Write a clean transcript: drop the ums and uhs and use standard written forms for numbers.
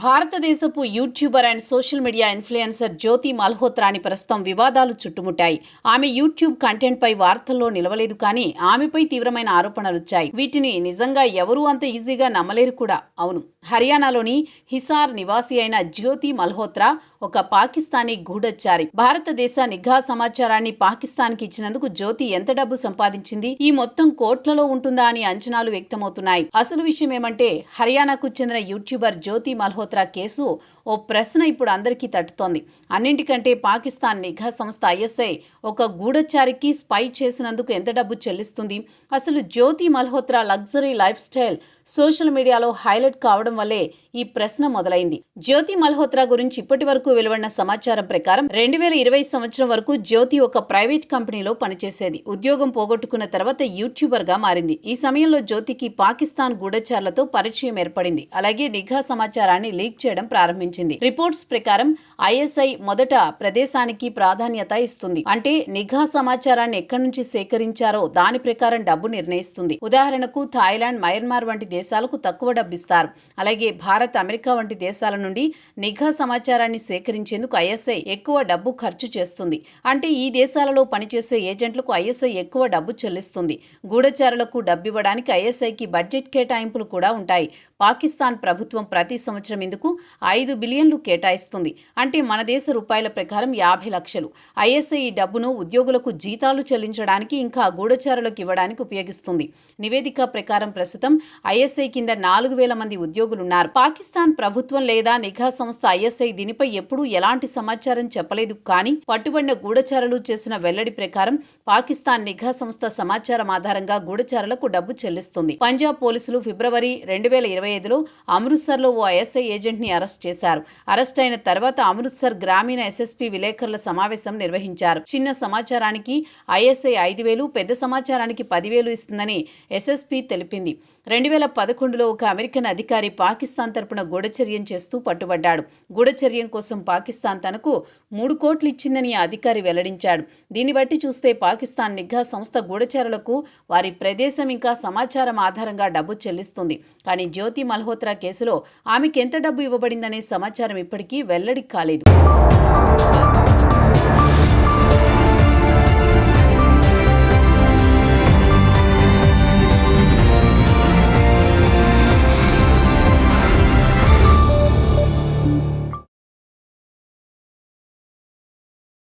భారతదేశపు YouTuber and social media influencer Jyoti మల్హోత్రాని ప్రస్తుతం వివాదాలు చుట్టుముట్టాయి. ఆమె యూట్యూబ్ కంటెంట్ పై వార్తల్లో నిలవలేదు, కానీ ఆమెపై తీవ్రమైన ఆరోపణలుచ్చాయి. వీటిని నిజంగా ఎవరూ అంత ఈజీగా నమ్మలేరు కూడా. అవును, హర్యానాలోని హిసార్ నివాసి అయిన జ్యోతి మల్హోత్రా ఒక పాకిస్తానీ గూఢచారి. భారతదేశ నిఘా సమాచారాన్ని పాకిస్తాన్కి ఇచ్చినందుకు జ్యోతి ఎంత డబ్బు సంపాదించింది, ఈ మొత్తం కోట్లలో ఉంటుందా అని అంచనాలు వ్యక్తమవుతున్నాయి. అసలు విషయం ఏమంటే, హర్యానాకు చెందిన యూట్యూబర్ జ్యోతి మల్హోత్రా కేసు ఓ ప్రశ్న ఇప్పుడు అందరికీ తట్టుతోంది. అన్నింటికంటే పాకిస్తాన్ నిఘా సంస్థ ఐఎస్ఐ ఒక గూఢచారికి స్పై చేసినందుకు ఎంత డబ్బు చెల్లిస్తుంది? అసలు Jyoti Malhotra luxury lifestyle social మీడియాలో హైలైట్ కావడం వల్లే ఈ ప్రశ్న మొదలైంది. జ్యోతి మల్హోత్రా గురించి ఇప్పటి వరకు వెలువడిన సమాచారం ప్రకారం 2020 సంవత్సరం వరకు జ్యోతి ఒక ప్రైవేట్ కంపెనీలో పనిచేసేది. ఉద్యోగం పోగొట్టుకున్న తర్వాత యూట్యూబర్ గా మారింది. ఈ సమయంలో జ్యోతికి పాకిస్తాన్ గూఢచారులతో పరిచయం ఏర్పడింది. అలాగే నిఘా సమాచారాన్ని లీక్ చేయడం ప్రారంభించింది. రిపోర్ట్స్ ప్రకారం ఐఎస్ఐ మొదట ప్రదేశానికి ప్రాధాన్యత ఇస్తుంది. అంటే నిఘా సమాచారాన్ని ఎక్కడి నుంచి సేకరించారో దాని ప్రకారం డబ్బు నిర్ణయిస్తుంది. ఉదాహరణకు థాయిలాండ్, మయన్మార్ వంటి దేశాలకు తక్కువ డబ్బిస్తారు. అలాగే భారత్, అమెరికా వంటి దేశాల నుండి నిఘా సమాచారాన్ని సేకరించేందుకు ఐఎస్ఐ ఎక్కువ డబ్బు ఖర్చు చేస్తుంది. అంటే ఈ దేశాలలో పనిచేసే ఏజెంట్లకు ఐఎస్ఐ ఎక్కువ డబ్బు చెల్లిస్తుంది. గూఢచారులకు డబ్బివ్వడానికి ఐఎస్ఐకి బడ్జెట్ కేటాయింపులు కూడా ఉంటాయి. పాకిస్తాన్ ప్రభుత్వం ప్రతి సంవత్సరం ఇందుకు 5 బిలియన్లు కేటాయిస్తుంది. అంటే మన దేశ రూపాయల ప్రకారం 50 లక్షలు. ఐఎస్ఐ ఈ డబ్బును ఉద్యోగులకు జీతాలు చెల్లించడానికి, ఇంకా గూఢచారులకు ఇవ్వడానికి ఉపయోగిస్తుంది. నివేదిక ప్రకారం ప్రస్తుతం ఐఎస్ఐ కింద 4,000 మంది ఉద్యోగులున్నారు. పాకిస్తాన్ ప్రభుత్వం లేదా నిఘా సంస్థ ఐఎస్ఐ దీనిపై ఎప్పుడూ ఎలాంటి సమాచారం చెప్పలేదు. కానీ పట్టుబడిన గూఢచారులు చేసిన వెల్లడి ప్రకారం పాకిస్తాన్ నిఘా సంస్థ సమాచారం ఆధారంగా గూఢచారులకు డబ్బు చెల్లిస్తుంది. పంజాబ్ పోలీసులు ఫిబ్రవరి 2025లో అమృత్సర్లో ఓ ఐఎస్ఐ ఏజెంట్ ని అరెస్ట్ చేశారు. అరెస్ట్ అయిన తర్వాత అమృత్సర్ గ్రామీణ ఎస్ఎస్పీ విలేకరుల సమావేశం నిర్వహించారు. చిన్న సమాచారానికి ఐఎస్ఐ 5,000, పెద్ద సమాచారానికి 10,000 ఇస్తుందని ఎస్ఎస్పీ తెలిపింది. 2011లో ఒక అమెరికన్ అధికారి పాకిస్తాన్ తరపున గూఢచర్యం చేస్తూ పట్టుబడ్డాడు. గూఢచర్యం కోసం పాకిస్తాన్ తనకు 3 కోట్లు ఇచ్చిందని ఆ అధికారి వెల్లడించాడు. దీన్ని బట్టి చూస్తే పాకిస్తాన్ నిఘా సంస్థ గూఢచారులకు వారి ప్రదేశం ఇంకా సమాచారం ఆధారంగా డబ్బు చెల్లిస్తుంది. కానీ జ్యోతి మల్హోత్రా కేసులో ఆమెకు ఎంత డబ్బు ఇవ్వబడిందనే సమాచారం ఇప్పటికీ వెల్లడి కాలేదు.